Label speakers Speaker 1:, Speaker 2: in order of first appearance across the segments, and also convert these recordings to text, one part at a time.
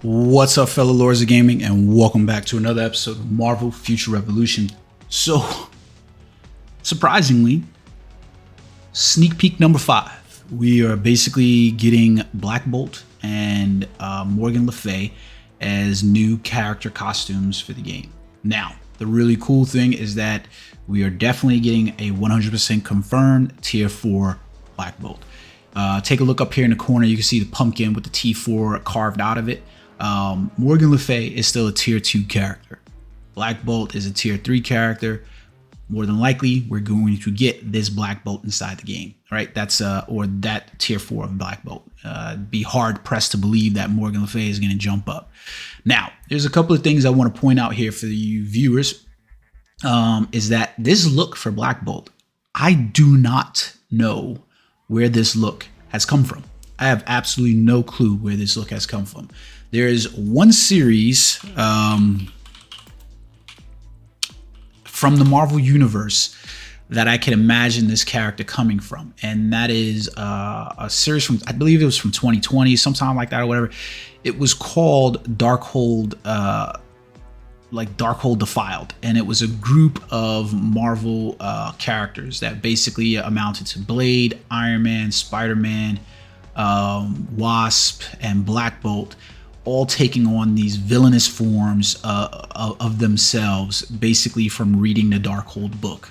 Speaker 1: What's up, fellow lords of gaming, and welcome back to another episode of Marvel Future Revolution. So, surprisingly, sneak peek number 5. We are basically getting Black Bolt and Morgan Le Fay as new character costumes for the game. Now, the really cool thing is that we are definitely getting a 100% confirmed tier 4 Black Bolt. Take a look up here in the corner. You can see the pumpkin with the T4 carved out of it. Morgan Le Fay is still a tier 2 character. Black Bolt is a tier 3 character. More than likely, we're going to get this Black Bolt inside the game, right? That's or that tier 4 of Black Bolt. Be hard pressed to believe that Morgan Le Fay is going to jump up. Now, there's a couple of things I want to point out here for you viewers. Is that this look for Black Bolt, I do not know where this look has come from. I have absolutely no clue where this look has come from. There is one series from the Marvel Universe that I can imagine this character coming from, and that is a series from, I believe it was from 2020, sometime like that or whatever. It was called Darkhold, like Darkhold Defiled, and it was a group of Marvel characters that basically amounted to Blade, Iron Man, Spider-Man, Wasp, and Black Bolt, all taking on these villainous forms of themselves, basically from reading the Darkhold book.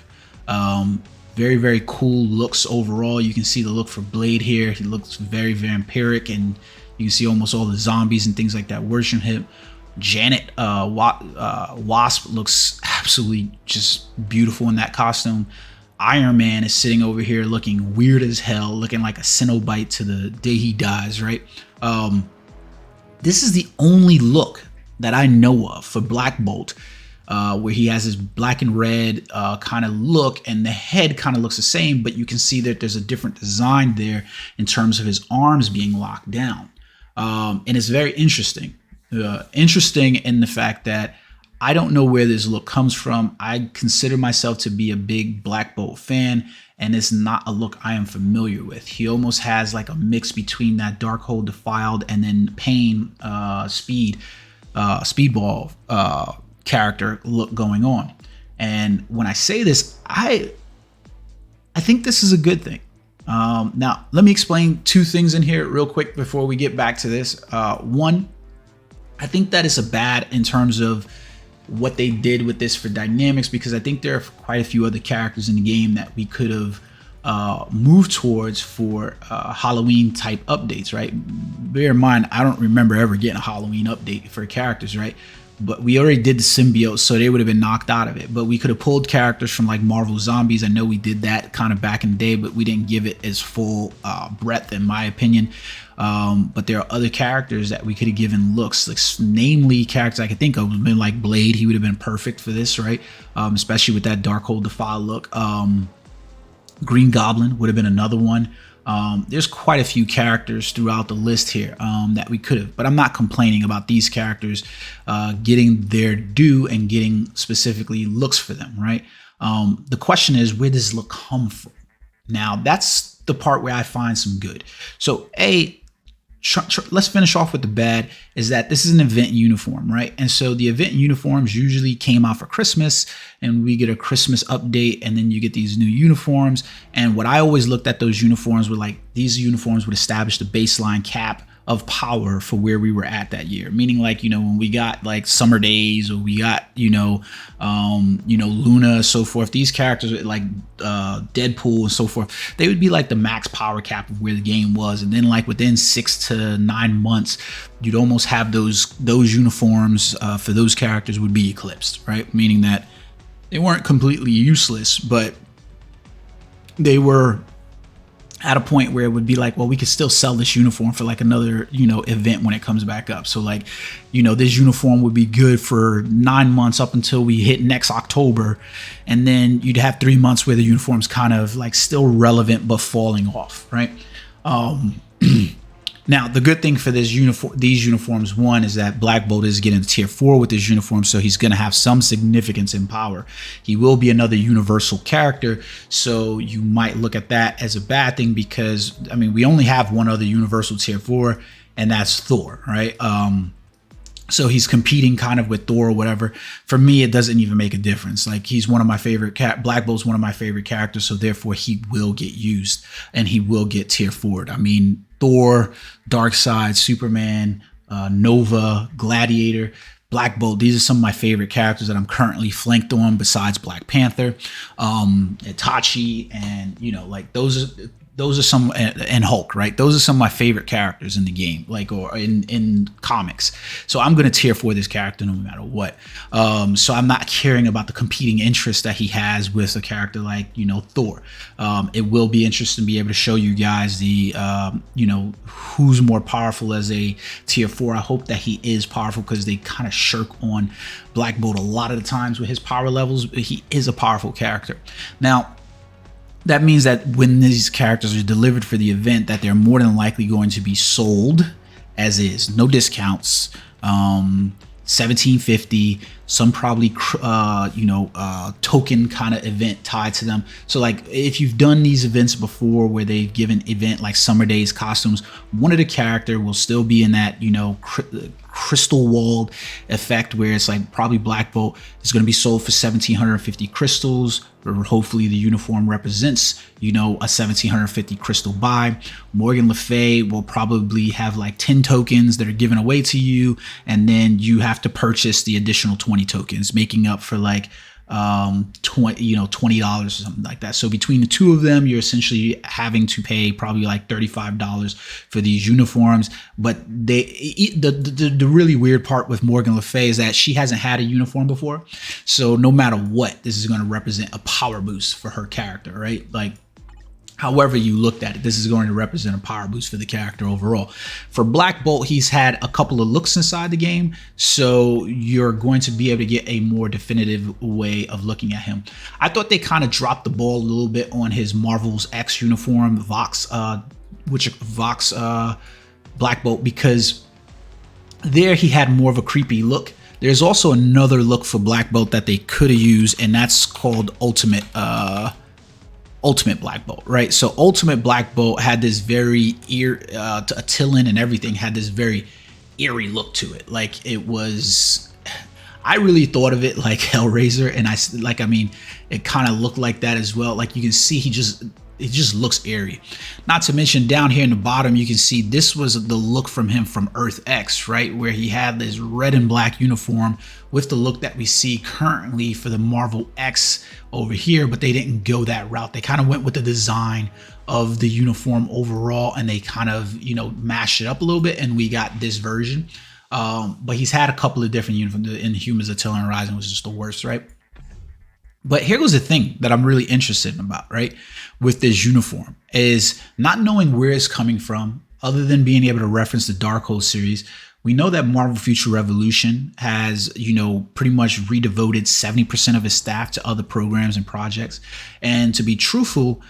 Speaker 1: Very, very cool looks overall. You can see the look for Blade here. He looks very vampiric, and you can see almost all the zombies and things like that worship him. Janet Wasp looks absolutely just beautiful in that costume. Iron Man is sitting over here looking weird as hell, looking like a Cenobite to the day he dies, right? This is the only look that I know of for Black Bolt, where he has this black and red kind of look, and the head kind of looks the same, but you can see that there's a different design there in terms of his arms being locked down. And it's very interesting. Interesting in the fact that I don't know where this look comes from. I consider myself to be a big Black Bolt fan, and it's not a look I am familiar with. He almost has like a mix between that Darkhold Defiled and then Pain Speedball character look going on. And when I say this, I think this is a good thing. Now, let me explain two things in here real quick before we get back to this. One, I think that it's a bad in terms of what they did with this for dynamics, because I think there are quite a few other characters in the game that we could have moved towards for Halloween type updates, right? Bear in mind, I don't remember ever getting a Halloween update for characters, right? But we already did the symbiote, so they would have been knocked out of it. But we could have pulled characters from like Marvel Zombies. I know we did that kind of back in the day, but we didn't give it as full breadth, in my opinion. But there are other characters that we could have given looks, like namely characters I could think of would have been like Blade. He would have been perfect for this, right? Especially with that Darkhold Defiled look. Green Goblin would have been another one. There's quite a few characters throughout the list here that we could have, but I'm not complaining about these characters getting their due and getting specifically looks for them, right? The question is, where does this look come from? Now, that's the part where I find some good. So, let's finish off with the bad, is that this is an event uniform, right? And so the event uniforms usually came out for Christmas, and we get a Christmas update, and then you get these new uniforms. And what I always looked at those uniforms were like, these uniforms would establish the baseline cap of power for where we were at that year. Meaning, like, you know, when we got like Summer Days, or we got, Luna, so forth, these characters like Deadpool and so forth, they would be like the max power cap of where the game was. And then like within 6 to 9 months, you'd almost have those uniforms for those characters would be eclipsed, right? Meaning that they weren't completely useless, but they were at a point where it would be like, well, we could still sell this uniform for like another, event when it comes back up. So like, this uniform would be good for 9 months up until we hit next October. And then you'd have 3 months where the uniform's kind of like still relevant, but falling off, right? Now, the good thing for these uniforms, one, is that Black Bolt is getting tier 4 with his uniform, so he's going to have some significance in power. He will be another universal character, so you might look at that as a bad thing because, I mean, we only have one other universal tier 4, and that's Thor, right? So he's competing kind of with Thor or whatever. For me, it doesn't even make a difference. Like, he's one of my favorite Black Bolt's one of my favorite characters, so therefore he will get used and he will get tier 4'd. I mean, Thor, Darkseid, Superman, Nova, Gladiator, Black Bolt, these are some of my favorite characters that I'm currently flanked on besides Black Panther, Itachi, and like those are some, and Hulk, right? Those are some of my favorite characters in the game, like, or in comics. So I'm going to tier 4 this character no matter what. So I'm not caring about the competing interest that he has with a character like, Thor. It will be interesting to be able to show you guys the, who's more powerful as a tier 4. I hope that he is powerful, because they kind of shirk on Black Bolt a lot of the times with his power levels. He is a powerful character. Now, that means that when these characters are delivered for the event, that they're more than likely going to be sold as is, no discounts. $17.50, some probably token kind of event tied to them. So like, if you've done these events before where they've given event like Summer Days costumes, one of the character will still be in that crystal walled effect, where it's like probably Black Bolt is going to be sold for 1,750 crystals, or hopefully the uniform represents a 1,750 crystal buy. Morgan Le Fay will probably have like 10 tokens that are given away to you, and then you have to purchase the additional 20 tokens, making up for like $20 or something like that. So between the two of them, you're essentially having to pay probably like $35 for these uniforms. But the really weird part with Morgan Le Fay is that she hasn't had a uniform before, so no matter what, this is going to represent a power boost for her character, right? Like, however you looked at it, this is going to represent a power boost for the character overall. For Black Bolt, he's had a couple of looks inside the game, so you're going to be able to get a more definitive way of looking at him. I thought they kind of dropped the ball a little bit on his Marvel's X uniform, Vox Black Bolt, because there he had more of a creepy look. There's also another look for Black Bolt that they could have used, and that's called Ultimate Black Bolt, right? So Ultimate Black Bolt had this very Attilan and everything had this very eerie look to it. Like, it was, I really thought of it like Hellraiser, and it kind of looked like that as well. Like, you can see it just looks eerie. Not to mention, down here in the bottom, you can see this was the look from him from Earth X, right? Where he had this red and black uniform with the look that we see currently for the Marvel X over here, but they didn't go that route. They kind of went with the design of the uniform overall, and they kind of, mashed it up a little bit, and we got this version. But he's had a couple of different uniforms. Inhumans, Attilan, Rising was just the worst, right? But here was the thing that I'm really interested in about, right, with this uniform, is not knowing where it's coming from, other than being able to reference the Darkhold series. We know that Marvel Future Revolution has, pretty much redevoted 70% of its staff to other programs and projects. And to be truthful,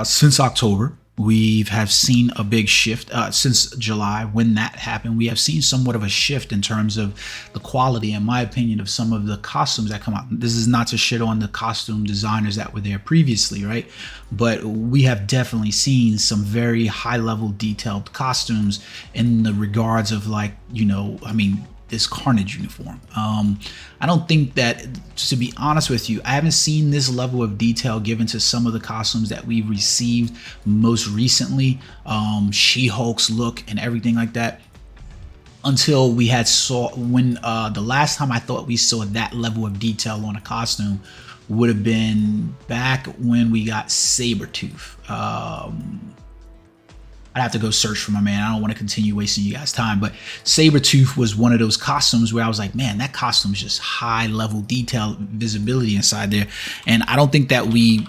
Speaker 1: since October, we have seen a big shift. Since July, when that happened, we have seen somewhat of a shift in terms of the quality, in my opinion, of some of the costumes that come out. This is not to shit on the costume designers that were there previously, right? But we have definitely seen some very high level detailed costumes in the regards of, like, this Carnage uniform. I don't think that, to be honest with you, I haven't seen this level of detail given to some of the costumes that we've received most recently, She-Hulk's look and everything like that, until we had the last time I thought we saw that level of detail on a costume would have been back when we got Sabretooth. I'd have to go search for my man. I don't want to continue wasting you guys' time, but Sabretooth was one of those costumes where I was like, man, that costume is just high level detail, visibility inside there. And I don't think that we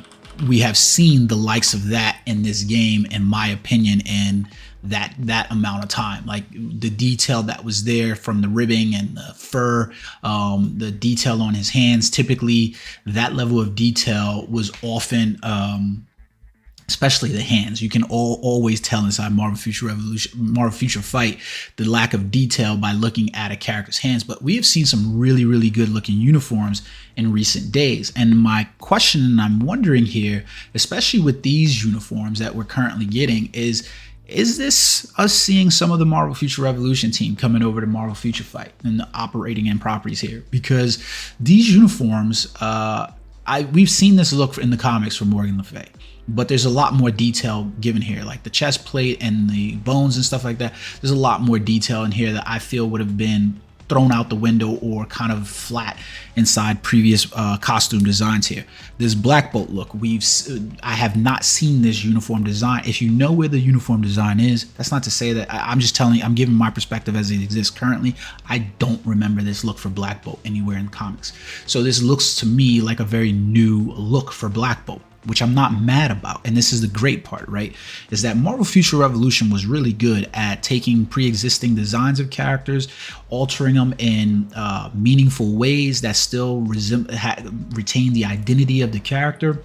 Speaker 1: have seen the likes of that in this game, in my opinion, in that amount of time. Like, the detail that was there from the ribbing and the fur, the detail on his hands, typically that level of detail was often, especially the hands. You can always tell inside Marvel Future Fight the lack of detail by looking at a character's hands. But we have seen some really, really good looking uniforms in recent days. And my question, and I'm wondering here, especially with these uniforms that we're currently getting, is is this us seeing some of the Marvel Future Revolution team coming over to Marvel Future Fight and operating in properties here? Because these uniforms, we've seen this look in the comics for Morgan Le Fay, but there's a lot more detail given here, like the chest plate and the bones and stuff like that. There's a lot more detail in here that I feel would have been thrown out the window or kind of flat inside previous costume designs here. This Black Bolt look, I have not seen this uniform design. If you know where the uniform design is, that's not to say that I'm just telling you, I'm giving my perspective as it exists currently. I don't remember this look for Black Bolt anywhere in the comics. So this looks to me like a very new look for Black Bolt, which I'm not mad about. And this is the great part, right? Is that Marvel Future Revolution was really good at taking pre-existing designs of characters, altering them in meaningful ways that still retain the identity of the character,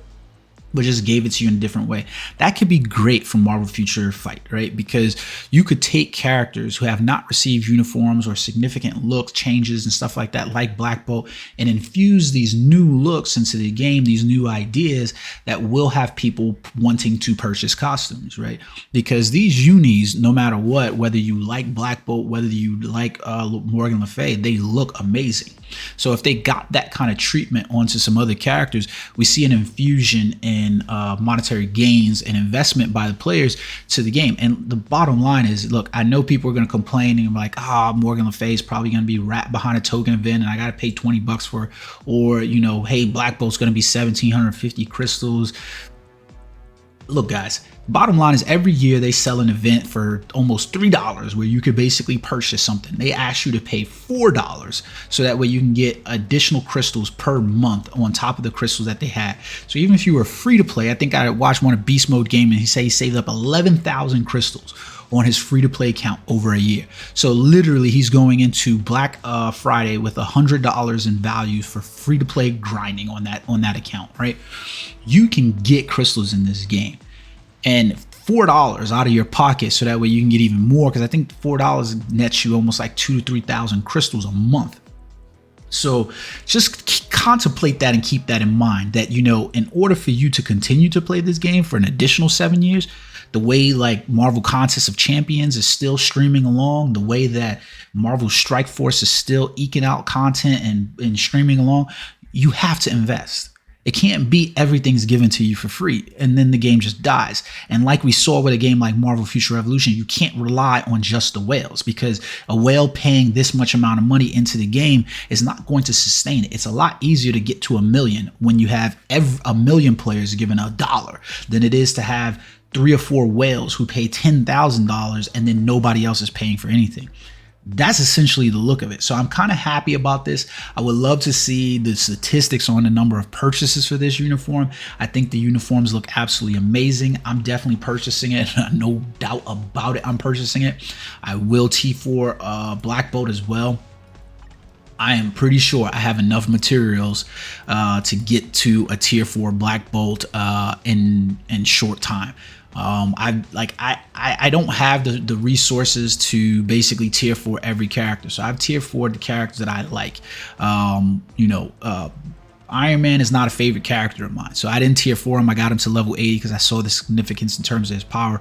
Speaker 1: but just gave it to you in a different way. That could be great for Marvel Future Fight, right? Because you could take characters who have not received uniforms or significant look changes and stuff like that, like Black Bolt, and infuse these new looks into the game, these new ideas that will have people wanting to purchase costumes, right? Because these unis, no matter what, whether you like Black Bolt, whether you like Morgan Le Fay, they look amazing. So if they got that kind of treatment onto some other characters, we see an infusion in monetary gains and investment by the players to the game. And the bottom line is, look, I know people are going to complain and be like, Morgan Le Fay is probably going to be wrapped behind a token event and I got to pay 20 bucks for it. Or, you know, hey, Black Bolt's going to be 1,750 crystals. Look, guys, bottom line is every year they sell an event for almost $3 where you could basically purchase something. They ask you to pay $4 so that way you can get additional crystals per month on top of the crystals that they had. So even if you were free to play, I think I watched one of Beast Mode Gaming, he said he saved up 11,000 crystals on his free to play account over a year. So literally he's going into Black Friday with $100 in value for free to play grinding on that account, right? You can get crystals in this game and $4 out of your pocket so that way you can get even more, because I think $4 nets you almost like 2,000 to 3,000 crystals a month. So just contemplate that and keep that in mind, that, you know, in order for you to continue to play this game for an additional 7 years, the way like Marvel Contest of Champions is still streaming along, the way that Marvel Strike Force is still eking out content and streaming along, you have to invest. It can't be everything's given to you for free and then the game just dies. And like we saw with a game like Marvel Future Revolution, you can't rely on just the whales, because a whale paying this much amount of money into the game is not going to sustain it. It's a lot easier to get to 1 million when you have 1 million players given $1 than it is to have 3 or 4 whales who pay $10,000 and then nobody else is paying for anything. That's essentially the look of it. So I'm kind of happy about this. I would love to see the statistics on the number of purchases for this uniform. I think the uniforms look absolutely amazing. I'm definitely purchasing it. No doubt about it. I'm purchasing it. I will T4 Black Bolt as well. I am pretty sure I have enough materials to get to a tier 4 Black Bolt in short time. I don't have the resources to basically tier 4 every character. So I've tier 4 the characters that I like. Iron Man is not a favorite character of mine, so I didn't tier 4 him. I got him to level 80 because I saw the significance in terms of his power.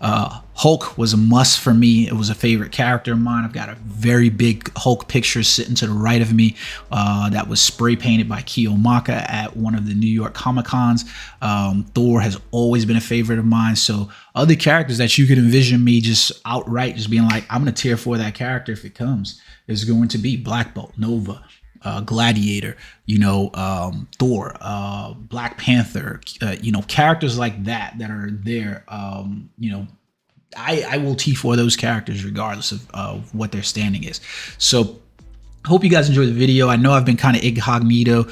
Speaker 1: Hulk was a must for me. It was a favorite character of mine. I've got a very big Hulk picture sitting to the right of me that was spray painted by Kiyomaka at one of the New York Comic-Cons. Thor has always been a favorite of mine. So other characters that you could envision me just outright just being like, I'm going to tier 4 that character if it comes, is going to be Black Bolt, Nova, Gladiator, Thor, Black Panther, characters like that are there. I will T4 those characters regardless of what their standing is. So I hope you guys enjoyed the video. I know I've been kind of incognito,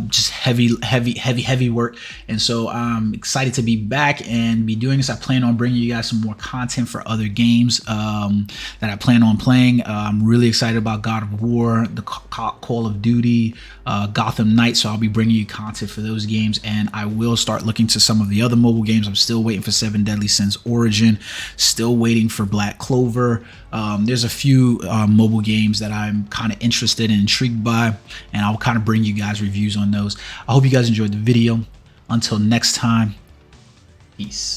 Speaker 1: just heavy work. And so I'm excited to be back and be doing this. I plan on bringing you guys some more content for other games that I plan on playing. I'm really excited about God of War, the Call of Duty, Gotham Knights. So I'll be bringing you content for those games. And I will start looking to some of the other mobile games. I'm still waiting for 7 Deadly Sins Origin, still waiting for Black Clover. There's a few mobile games that I'm kind of interested and intrigued by, and I'll kind of bring you guys reviews on those. I hope you guys enjoyed the video. Until next time, peace.